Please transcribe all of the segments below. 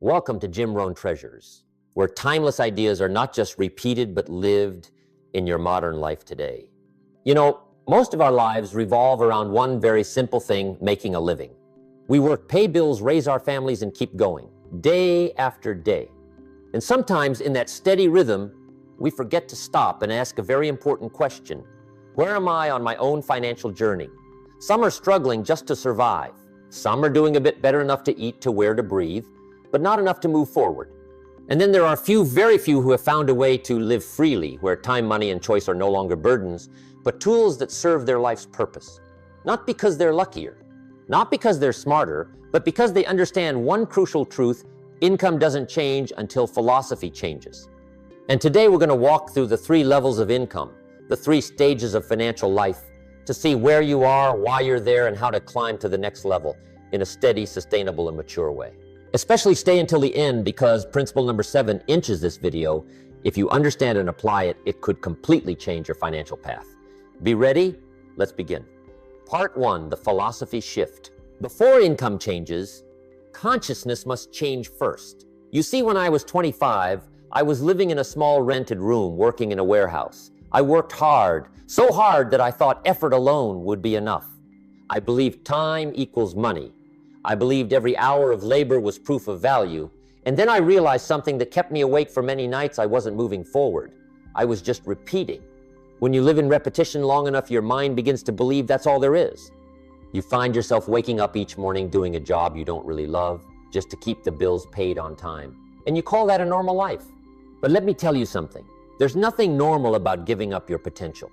Welcome to Jim Rohn Treasures, where timeless ideas are not just repeated but lived in your modern life today. You know, most of our lives revolve around one very simple thing: making a living. We work, pay bills, raise our families, and keep going, day after day. And sometimes in that steady rhythm, we forget to stop and ask a very important question. Where am I on my own financial journey? Some are struggling just to survive. Some are doing a bit better enough to eat, to wear, to breathe, but not enough to move forward. And then there are very few who have found a way to live freely, where time, money, and choice are no longer burdens, but tools that serve their life's purpose. Not because they're luckier, not because they're smarter, but because they understand one crucial truth: income doesn't change until philosophy changes. And today we're going to walk through the 3 levels of income, the 3 stages of financial life, to see where you are, why you're there, and how to climb to the next level in a steady, sustainable, and mature way. Especially stay until the end, because principle number 7 inches this video. If you understand and apply it, it could completely change your financial path. Be ready? Let's begin. Part 1, the philosophy shift. Before income changes, consciousness must change first. You see, when I was 25, I was living in a small rented room, working in a warehouse. I worked hard, so hard that I thought effort alone would be enough. I believed time equals money. I believed every hour of labor was proof of value. And then I realized something that kept me awake for many nights. I wasn't moving forward. I was just repeating. When you live in repetition long enough, your mind begins to believe that's all there is. You find yourself waking up each morning doing a job you don't really love, just to keep the bills paid on time. And you call that a normal life. But let me tell you something. There's nothing normal about giving up your potential.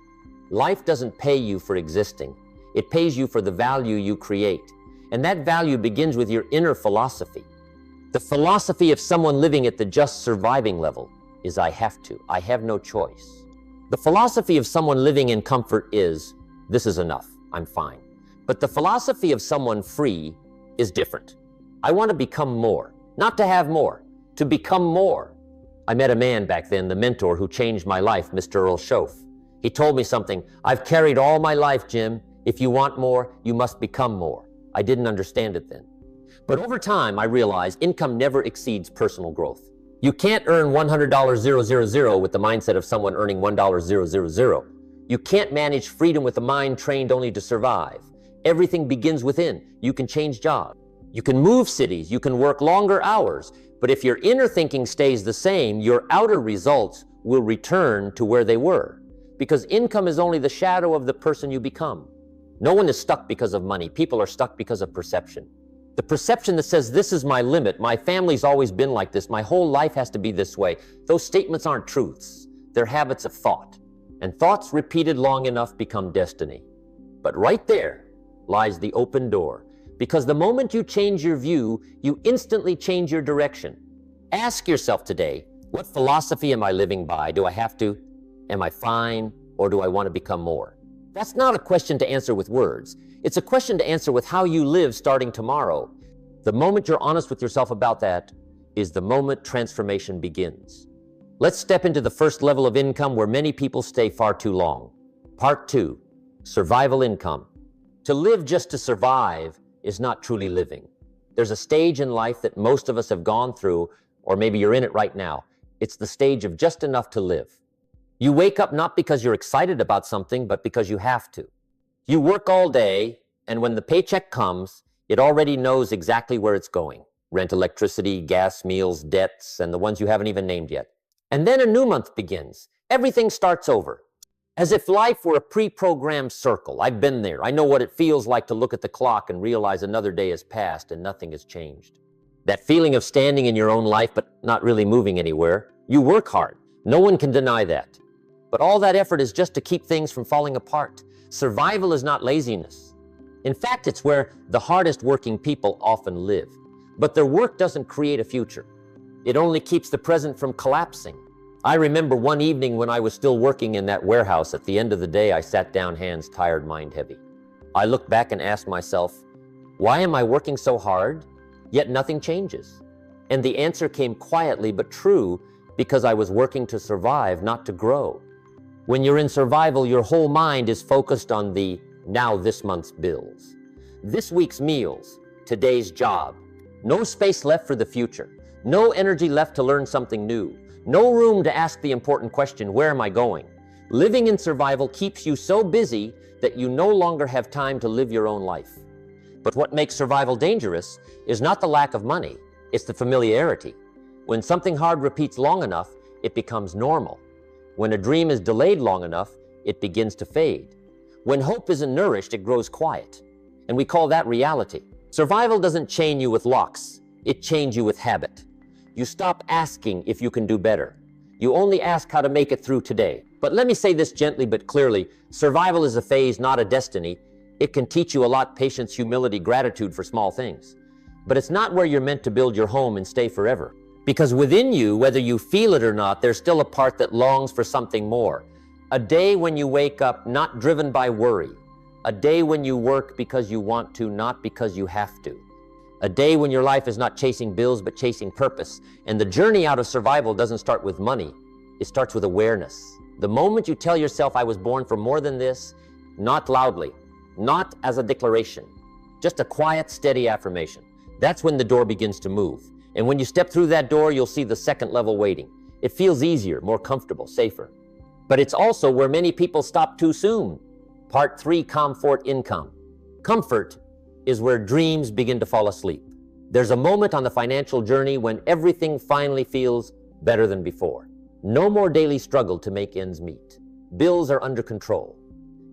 Life doesn't pay you for existing. It pays you for the value you create. And that value begins with your inner philosophy. The philosophy of someone living at the just surviving level is I have to. I have no choice. The philosophy of someone living in comfort is this is enough. I'm fine. But the philosophy of someone free is different. I want to become more, not to have more, to become more. I met a man back then, the mentor who changed my life, Mr. Earl Schoaf. He told me something I've carried all my life, Jim. If you want more, you must become more. I didn't understand it then. But over time, I realized income never exceeds personal growth. You can't earn $100,000 with the mindset of someone earning $1,000. You can't manage freedom with a mind trained only to survive. Everything begins within. You can change jobs. You can move cities. You can work longer hours. But if your inner thinking stays the same, your outer results will return to where they were. Because income is only the shadow of the person you become. No one is stuck because of money. People are stuck because of perception. The perception that says, this is my limit, my family's always been like this, my whole life has to be this way. Those statements aren't truths. They're habits of thought. And thoughts repeated long enough become destiny. But right there lies the open door. Because the moment you change your view, you instantly change your direction. Ask yourself today, what philosophy am I living by? Do I have to? Am I fine? Or do I want to become more? That's not a question to answer with words. It's a question to answer with how you live starting tomorrow. The moment you're honest with yourself about that is the moment transformation begins. Let's step into the first level of income where many people stay far too long. Part 2, survival income. To live just to survive is not truly living. There's a stage in life that most of us have gone through, or maybe you're in it right now. It's the stage of just enough to live. You wake up not because you're excited about something, but because you have to. You work all day, and when the paycheck comes, it already knows exactly where it's going. Rent, electricity, gas, meals, debts, and the ones you haven't even named yet. And then a new month begins. Everything starts over. As if life were a pre-programmed circle. I've been there. I know what it feels like to look at the clock and realize another day has passed and nothing has changed. That feeling of standing in your own life but not really moving anywhere. You work hard. No one can deny that. But all that effort is just to keep things from falling apart. Survival is not laziness. In fact, it's where the hardest working people often live. But their work doesn't create a future. It only keeps the present from collapsing. I remember one evening when I was still working in that warehouse. At the end of the day, I sat down, hands tired, mind heavy. I looked back and asked myself, why am I working so hard, yet nothing changes? And the answer came quietly but true, because I was working to survive, not to grow. When you're in survival, your whole mind is focused on the now this month's bills, this week's meals, today's job. No space left for the future. No energy left to learn something new. No room to ask the important question, where am I going? Living in survival keeps you so busy that you no longer have time to live your own life. But what makes survival dangerous is not the lack of money, it's the familiarity. When something hard repeats long enough, it becomes normal. When a dream is delayed long enough, it begins to fade. When hope isn't nourished, it grows quiet. And we call that reality. Survival doesn't chain you with locks, it chains you with habit. You stop asking if you can do better. You only ask how to make it through today. But let me say this gently but clearly, survival is a phase, not a destiny. It can teach you a lot: patience, humility, gratitude for small things. But it's not where you're meant to build your home and stay forever. Because within you, whether you feel it or not, there's still a part that longs for something more. A day when you wake up not driven by worry. A day when you work because you want to, not because you have to. A day when your life is not chasing bills, but chasing purpose. And the journey out of survival doesn't start with money. It starts with awareness. The moment you tell yourself, I was born for more than this, not loudly, not as a declaration, just a quiet, steady affirmation, that's when the door begins to move. And when you step through that door, you'll see the second level waiting. It feels easier, more comfortable, safer. But it's also where many people stop too soon. Part 3, comfort income. Comfort is where dreams begin to fall asleep. There's a moment on the financial journey when everything finally feels better than before. No more daily struggle to make ends meet. Bills are under control.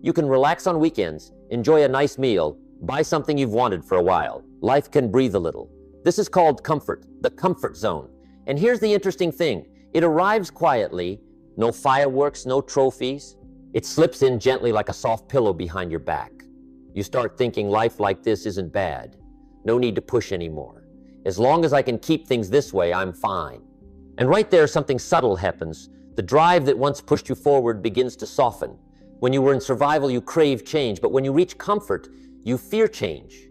You can relax on weekends, enjoy a nice meal, buy something you've wanted for a while. Life can breathe a little. This is called comfort, the comfort zone. And here's the interesting thing. It arrives quietly, no fireworks, no trophies. It slips in gently like a soft pillow behind your back. You start thinking life like this isn't bad. No need to push anymore. As long as I can keep things this way, I'm fine. And right there, something subtle happens. The drive that once pushed you forward begins to soften. When you were in survival, you crave change, but when you reach comfort, you fear change.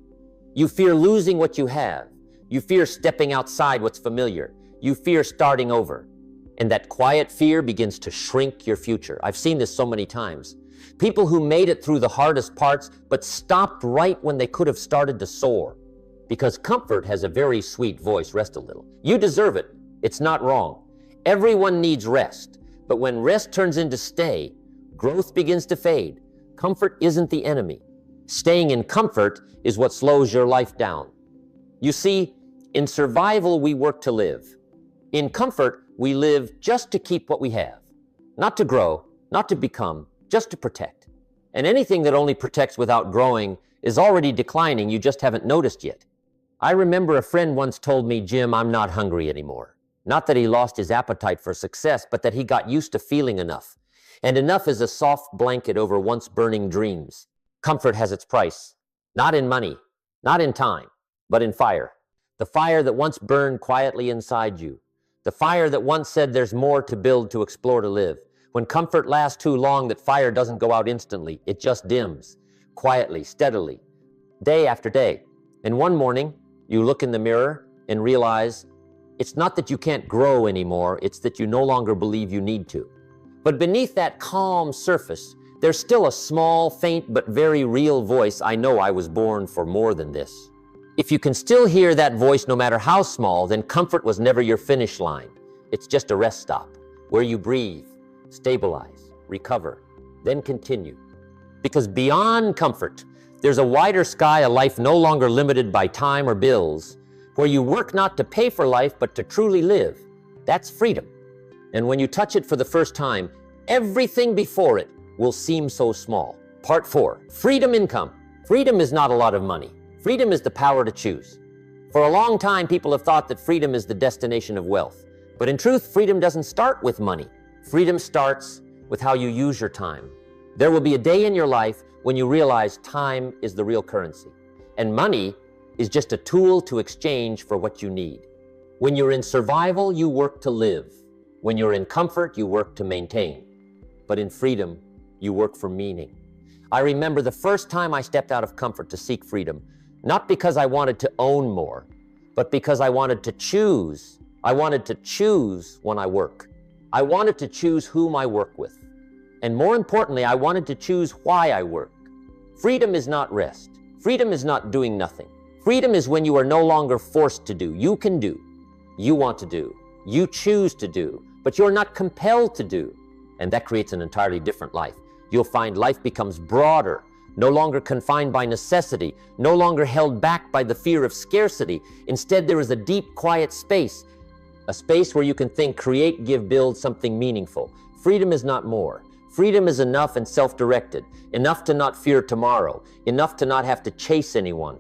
You fear losing what you have. You fear stepping outside what's familiar. You fear starting over. And that quiet fear begins to shrink your future. I've seen this so many times. People who made it through the hardest parts, but stopped right when they could have started to soar. Because comfort has a very sweet voice. Rest a little. You deserve it. It's not wrong. Everyone needs rest. But when rest turns into stay, growth begins to fade. Comfort isn't the enemy. Staying in comfort is what slows your life down. You see, in survival, we work to live. In comfort, we live just to keep what we have. Not to grow, not to become, just to protect. And anything that only protects without growing is already declining, you just haven't noticed yet. I remember a friend once told me, Jim, I'm not hungry anymore. Not that he lost his appetite for success, but that he got used to feeling enough. And enough is a soft blanket over once burning dreams. Comfort has its price, not in money, not in time, but in fire. The fire that once burned quietly inside you. The fire that once said there's more to build, to explore, to live. When comfort lasts too long, that fire doesn't go out instantly. It just dims, quietly, steadily, day after day. And one morning, you look in the mirror and realize it's not that you can't grow anymore, it's that you no longer believe you need to. But beneath that calm surface, there's still a small, faint, but very real voice. I know I was born for more than this. If you can still hear that voice, no matter how small, then comfort was never your finish line. It's just a rest stop where you breathe, stabilize, recover, then continue. Because beyond comfort, there's a wider sky, a life no longer limited by time or bills, where you work not to pay for life, but to truly live. That's freedom. And when you touch it for the first time, everything before it will seem so small. Part 4, freedom income. Freedom is not a lot of money. Freedom is the power to choose. For a long time, people have thought that freedom is the destination of wealth. But in truth, freedom doesn't start with money. Freedom starts with how you use your time. There will be a day in your life when you realize time is the real currency, and money is just a tool to exchange for what you need. When you're in survival, you work to live. When you're in comfort, you work to maintain. But in freedom, you work for meaning. I remember the first time I stepped out of comfort to seek freedom, not because I wanted to own more, but because I wanted to choose. I wanted to choose when I work. I wanted to choose whom I work with. And more importantly, I wanted to choose why I work. Freedom is not rest. Freedom is not doing nothing. Freedom is when you are no longer forced to do. You can do. you want to do, you choose to do, but you're not compelled to do. And that creates an entirely different life. You'll find life becomes broader, no longer confined by necessity, no longer held back by the fear of scarcity. Instead, there is a deep, quiet space, a space where you can think, create, give, build something meaningful. Freedom is not more. Freedom is enough and self-directed, enough to not fear tomorrow, enough to not have to chase anyone,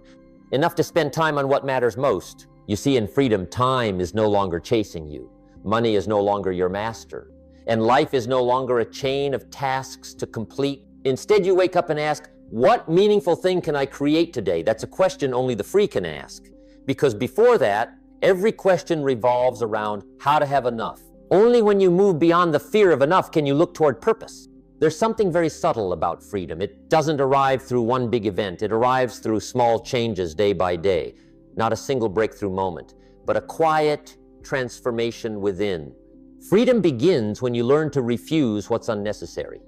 enough to spend time on what matters most. You see, in freedom, time is no longer chasing you. Money is no longer your master. And life is no longer a chain of tasks to complete. Instead, you wake up and ask, what meaningful thing can I create today? That's a question only the free can ask. Because before that, every question revolves around how to have enough. Only when you move beyond the fear of enough can you look toward purpose. There's something very subtle about freedom. It doesn't arrive through one big event. It arrives through small changes day by day. Not a single breakthrough moment, but a quiet transformation within. Freedom begins when you learn to refuse what's unnecessary.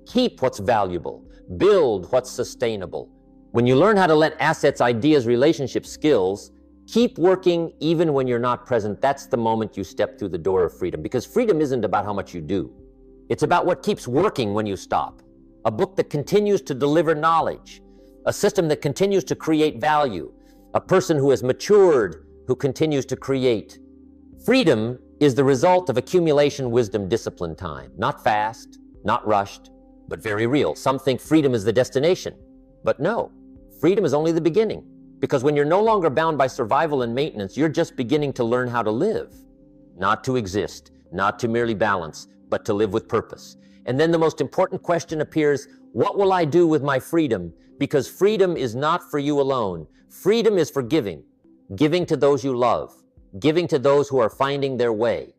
Keep what's valuable. Build what's sustainable. When you learn how to let assets, ideas, relationships, skills keep working even when you're not present, that's the moment you step through the door of freedom. Because freedom isn't about how much you do. It's about what keeps working when you stop. A book that continues to deliver knowledge. A system that continues to create value. A person who has matured, who continues to create. Freedom is the result of accumulation, wisdom, discipline, time. Not fast, not rushed, but very real. Some think freedom is the destination, but no, freedom is only the beginning. Because when you're no longer bound by survival and maintenance, you're just beginning to learn how to live. Not to exist, not to merely balance, but to live with purpose. And then the most important question appears, what will I do with my freedom? Because freedom is not for you alone. Freedom is for giving. Giving to those you love. Giving to those who are finding their way.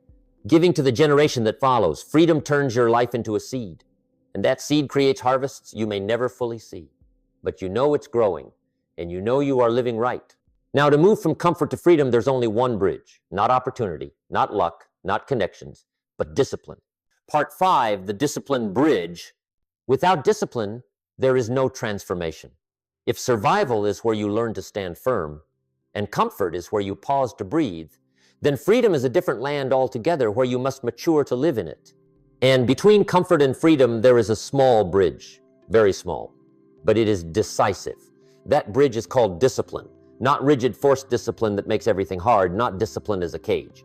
Giving to the generation that follows. Freedom turns your life into a seed. And that seed creates harvests you may never fully see. But you know it's growing. And you know you are living right. Now, to move from comfort to freedom, there's only one bridge. Not opportunity, not luck, not connections, but discipline. Part 5, the discipline bridge. Without discipline, there is no transformation. If survival is where you learn to stand firm, and comfort is where you pause to breathe, then freedom is a different land altogether where you must mature to live in it. And between comfort and freedom, there is a small bridge, very small, but it is decisive. That bridge is called discipline, not rigid forced discipline that makes everything hard, not discipline as a cage.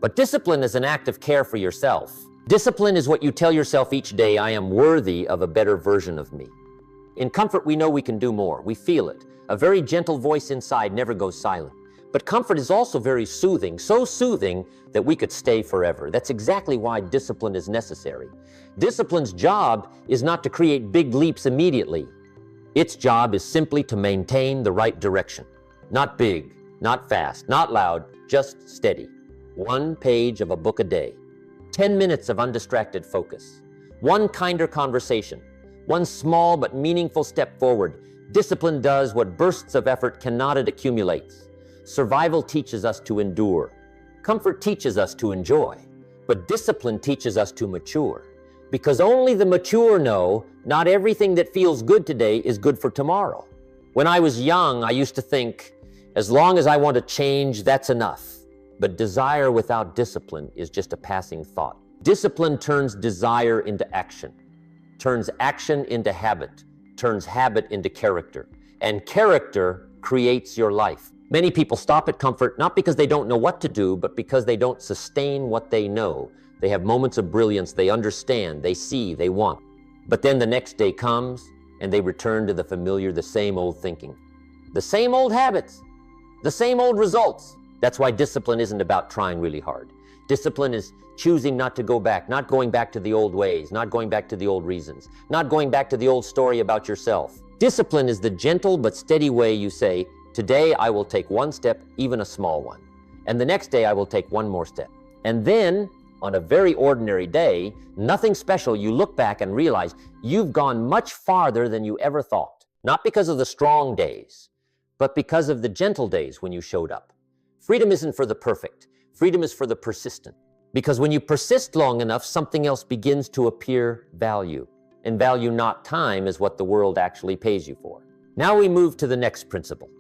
But discipline is an act of care for yourself. Discipline is what you tell yourself each day, I am worthy of a better version of me. In comfort, we know we can do more. We feel it. A very gentle voice inside never goes silent. But comfort is also very soothing, so soothing that we could stay forever. That's exactly why discipline is necessary. Discipline's job is not to create big leaps immediately. Its job is simply to maintain the right direction. Not big, not fast, not loud, just steady. 1 page of a book a day. 10 minutes of undistracted focus. 1 kinder conversation. 1 small but meaningful step forward. Discipline does what bursts of effort cannot. It accumulates. Survival teaches us to endure. Comfort teaches us to enjoy. But discipline teaches us to mature. Because only the mature know not everything that feels good today is good for tomorrow. When I was young, I used to think, as long as I want to change, that's enough. But desire without discipline is just a passing thought. Discipline turns desire into action, turns action into habit, turns habit into character, and character creates your life. Many people stop at comfort not because they don't know what to do, but because they don't sustain what they know. They have moments of brilliance, they understand, they see, they want. But then the next day comes, and they return to the familiar, the same old thinking. The same old habits, the same old results. That's why discipline isn't about trying really hard. Discipline is choosing not to go back, not going back to the old ways, not going back to the old reasons, not going back to the old story about yourself. Discipline is the gentle but steady way you say, today I will take 1 step, even a small one. And the next day I will take 1 more step. And then, on a very ordinary day, nothing special, you look back and realize you've gone much farther than you ever thought. Not because of the strong days, but because of the gentle days when you showed up. Freedom isn't for the perfect. Freedom is for the persistent. Because when you persist long enough, something else begins to appear value. And value, not time, is what the world actually pays you for. Now we move to the next principle,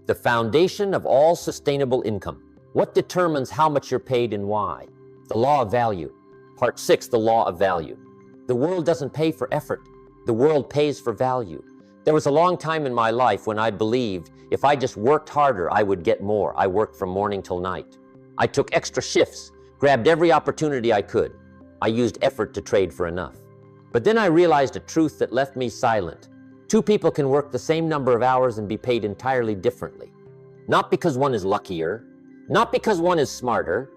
the foundation of all sustainable income. What determines how much you're paid and why? The law of value. Part 6, the law of value. The world doesn't pay for effort. The world pays for value. There was a long time in my life when I believed if I just worked harder, I would get more. I worked from morning till night. I took extra shifts, grabbed every opportunity I could. I used effort to trade for enough. But then I realized a truth that left me silent. Two people can work the same number of hours and be paid entirely differently. Not because one is luckier, not because one is smarter,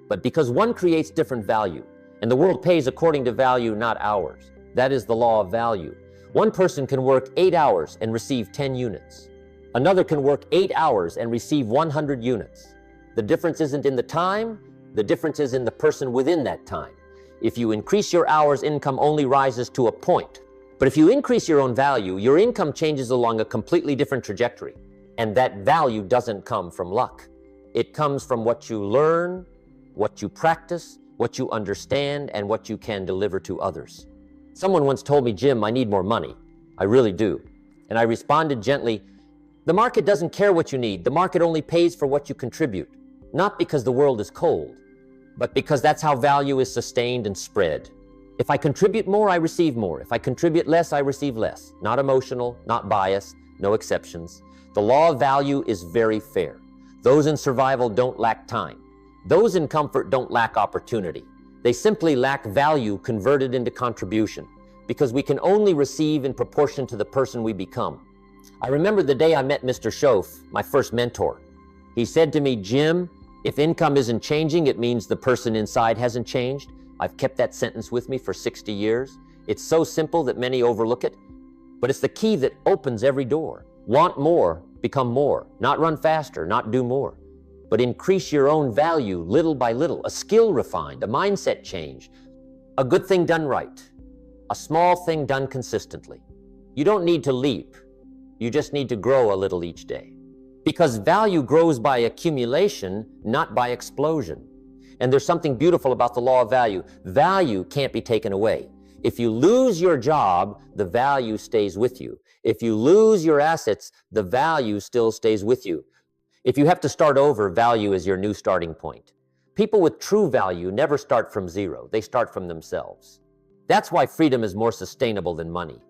but because one creates different value. And the world pays according to value, not hours. That is the law of value. One person can work 8 hours and receive 10 units. Another can work 8 hours and receive 100 units. The difference isn't in the time, the difference is in the person within that time. If you increase your hours, income only rises to a point. But if you increase your own value, your income changes along a completely different trajectory. And that value doesn't come from luck. It comes from what you learn, what you practice, what you understand, and what you can deliver to others. Someone once told me, Jim, I need more money. I really do. And I responded gently, the market doesn't care what you need. The market only pays for what you contribute. Not because the world is cold, but because that's how value is sustained and spread. If I contribute more, I receive more. If I contribute less, I receive less. Not emotional, not biased, no exceptions. The law of value is very fair. Those in survival don't lack time. Those in comfort don't lack opportunity. They simply lack value converted into contribution, because we can only receive in proportion to the person we become. I remember the day I met Mr. Schoaf, my first mentor. He said to me, Jim, if income isn't changing, it means the person inside hasn't changed. I've kept that sentence with me for 60 years. It's so simple that many overlook it, but it's the key that opens every door. Want more, become more. Not run faster, not do more. But increase your own value little by little, a skill refined, a mindset change, a good thing done right, a small thing done consistently. You don't need to leap. You just need to grow a little each day. Because value grows by accumulation, not by explosion. And there's something beautiful about the law of value. Value can't be taken away. If you lose your job, the value stays with you. If you lose your assets, the value still stays with you. If you have to start over, value is your new starting point. People with true value never start from zero. They start from themselves. That's why freedom is more sustainable than money.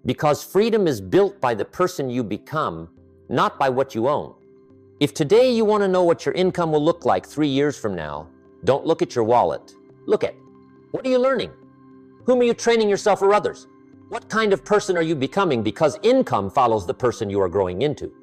Because freedom is built by the person you become, not by what you own. If today you want to know what your income will look like 3 years from now, don't look at your wallet. Look at, what are you learning? Whom are you training yourself or others? What kind of person are you becoming? Because income follows the person you are growing into.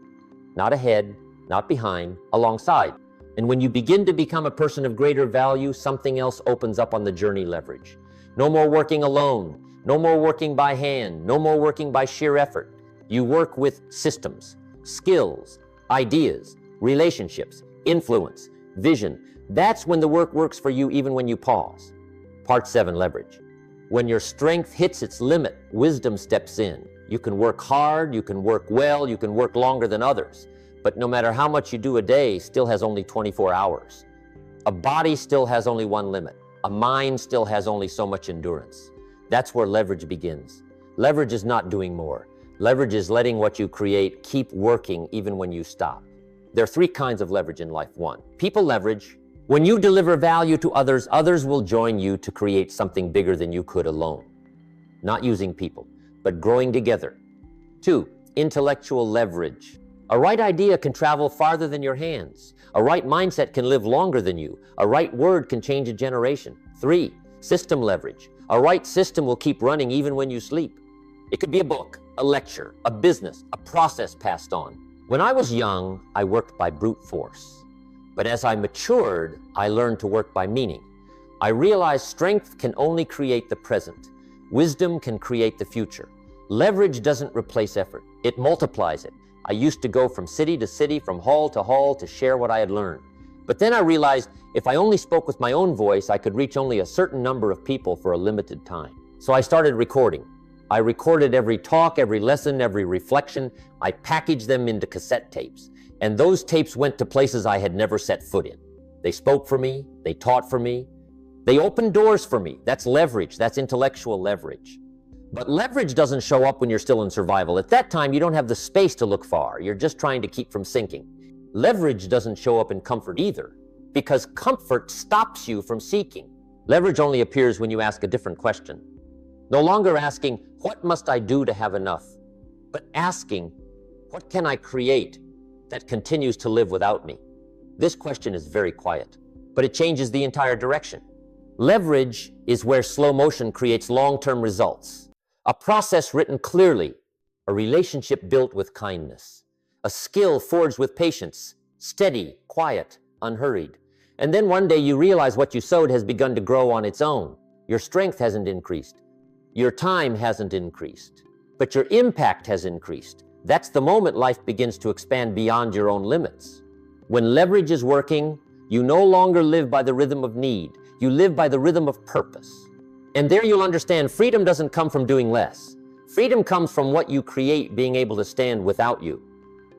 Not ahead, not behind, alongside. And when you begin to become a person of greater value, something else opens up on the journey leverage. No more working alone, no more working by hand, no more working by sheer effort. You work with systems, skills, ideas, relationships, influence, vision. That's when the work works for you even when you pause. Part 7, leverage. When your strength hits its limit, wisdom steps in. You can work hard, you can work well, you can work longer than others. But no matter how much you do a day, still has only 24 hours. A body still has only one limit. A mind still has only so much endurance. That's where leverage begins. Leverage is not doing more. Leverage is letting what you create keep working even when you stop. There are 3 kinds of leverage in life. 1, people leverage. When you deliver value to others, others will join you to create something bigger than you could alone. Not using people, but growing together. 2, intellectual leverage. A right idea can travel farther than your hands. A right mindset can live longer than you. A right word can change a generation. 3, system leverage. A right system will keep running even when you sleep. It could be a book, a lecture, a business, a process passed on. When I was young, I worked by brute force. But as I matured, I learned to work by meaning. I realized strength can only create the present. Wisdom can create the future. Leverage doesn't replace effort. It multiplies it. I used to go from city to city, from hall to share what I had learned. But then I realized if I only spoke with my own voice, I could reach only a certain number of people for a limited time. So I started recording. I recorded every talk, every lesson, every reflection. I packaged them into cassette tapes. And those tapes went to places I had never set foot in. They spoke for me. They taught for me. They opened doors for me. That's leverage. That's intellectual leverage. But leverage doesn't show up when you're still in survival. At that time, you don't have the space to look far. You're just trying to keep from sinking. Leverage doesn't show up in comfort either. because comfort stops you from seeking. Leverage only appears when you ask a different question. No longer asking, what must I do to have enough? But asking, what can I create that continues to live without me? This question is very quiet, but it changes the entire direction. Leverage is where slow motion creates long-term results. A process written clearly, a relationship built with kindness, a skill forged with patience, steady, quiet, unhurried. And then one day you realize what you sowed has begun to grow on its own. Your strength hasn't increased. Your time hasn't increased, but your impact has increased. That's the moment life begins to expand beyond your own limits. When leverage is working, you no longer live by the rhythm of need. You live by the rhythm of purpose. And there you'll understand freedom doesn't come from doing less. Freedom comes from what you create being able to stand without you.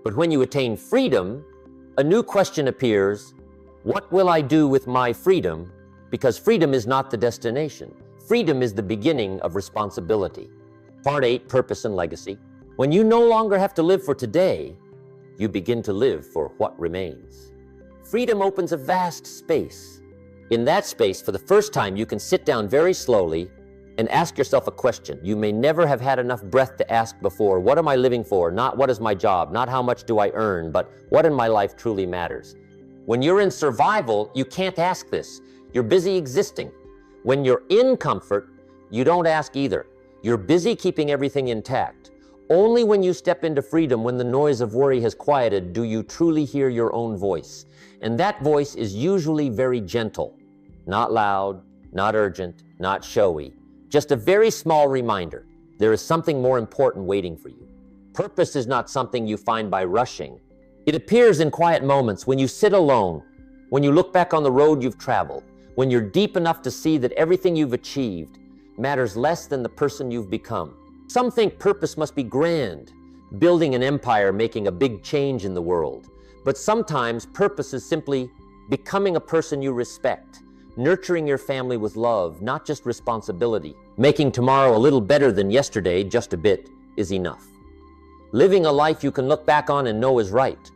But when you attain freedom, a new question appears. What will I do with my freedom? Because freedom is not the destination. Freedom is the beginning of responsibility. Part 8, Purpose and Legacy. When you no longer have to live for today, you begin to live for what remains. Freedom opens a vast space. In that space, for the first time, you can sit down very slowly and ask yourself a question. You may never have had enough breath to ask before. What am I living for? Not what is my job, not how much do I earn, but what in my life truly matters. When you're in survival, you can't ask this. You're busy existing. When you're in comfort, you don't ask either. You're busy keeping everything intact. Only when you step into freedom, when the noise of worry has quieted, do you truly hear your own voice. And that voice is usually very gentle. Not loud, not urgent, not showy. Just a very small reminder. There is something more important waiting for you. Purpose is not something you find by rushing. It appears in quiet moments when you sit alone, when you look back on the road you've traveled, when you're deep enough to see that everything you've achieved matters less than the person you've become. Some think purpose must be grand, building an empire, making a big change in the world. But sometimes purpose is simply becoming a person you respect, nurturing your family with love, not just responsibility. Making tomorrow a little better than yesterday, just a bit, is enough. Living a life you can look back on and know is right.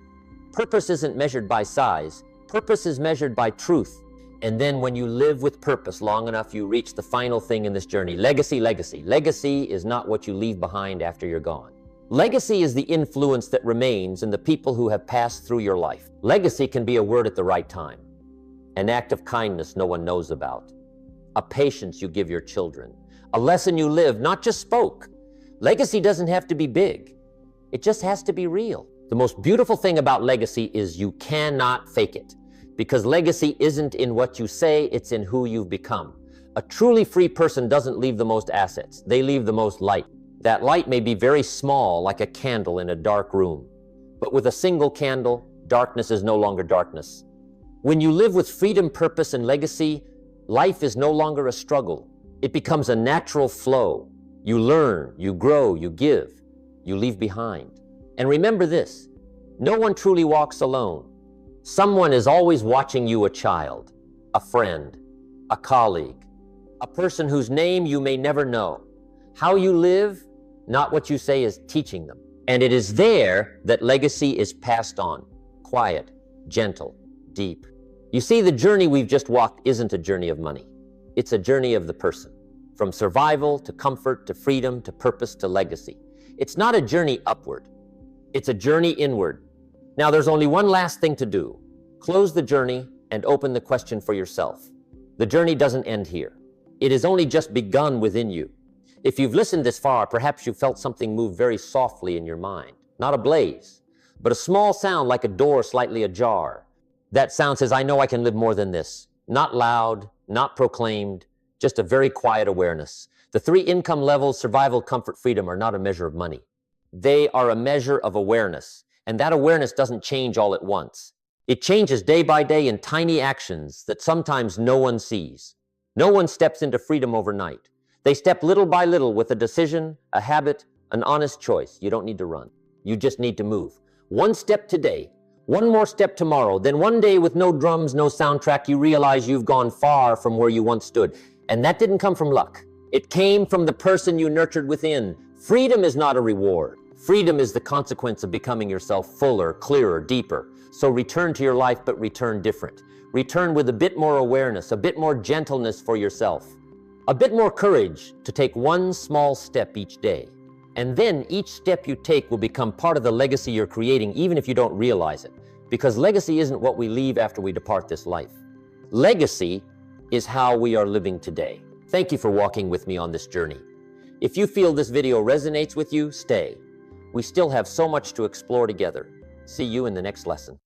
Purpose isn't measured by size. Purpose is measured by truth. And then when you live with purpose long enough, you reach the final thing in this journey. Legacy, legacy. Legacy is not what you leave behind after you're gone. Legacy is the influence that remains in the people who have passed through your life. Legacy can be a word at the right time, an act of kindness no one knows about, a patience you give your children, a lesson you live, not just spoke. Legacy doesn't have to be big. It just has to be real. The most beautiful thing about legacy is you cannot fake it, because legacy isn't in what you say, it's in who you've become. A truly free person doesn't leave the most assets, they leave the most light. That light may be very small, like a candle in a dark room. But with a single candle, darkness is no longer darkness. When you live with freedom, purpose, and legacy, life is no longer a struggle. It becomes a natural flow. You learn, you grow, you give, you leave behind. And remember this, no one truly walks alone. Someone is always watching you, a child, a friend, a colleague, a person whose name you may never know. How you live, not what you say, is teaching them. And it is there that legacy is passed on. Quiet, gentle, deep. You see, the journey we've just walked isn't a journey of money. It's a journey of the person. From survival to comfort to freedom to purpose to legacy. It's not a journey upward. It's a journey inward. Now there's only one last thing to do. Close the journey and open the question for yourself. The journey doesn't end here. It has only just begun within you. If you've listened this far, perhaps you felt something move very softly in your mind. Not a blaze, but a small sound like a door slightly ajar. That sound says, I know I can live more than this. Not loud, not proclaimed, just a very quiet awareness. The 3 income levels, survival, comfort, freedom, are not a measure of money. They are a measure of awareness, and that awareness doesn't change all at once. It changes day by day in tiny actions that sometimes no one sees. No one steps into freedom overnight. They step little by little with a decision, a habit, an honest choice. You don't need to run. You just need to move. One step today, one more step tomorrow, then one day with no drums, no soundtrack, you realize you've gone far from where you once stood. And that didn't come from luck. It came from the person you nurtured within. Freedom is not a reward. Freedom is the consequence of becoming yourself fuller, clearer, deeper. So return to your life, but return different. Return with a bit more awareness, a bit more gentleness for yourself, a bit more courage to take one small step each day. And then each step you take will become part of the legacy you're creating, even if you don't realize it. Because legacy isn't what we leave after we depart this life. Legacy is how we are living today. Thank you for walking with me on this journey. If you feel this video resonates with you, stay. We still have so much to explore together. See you in the next lesson.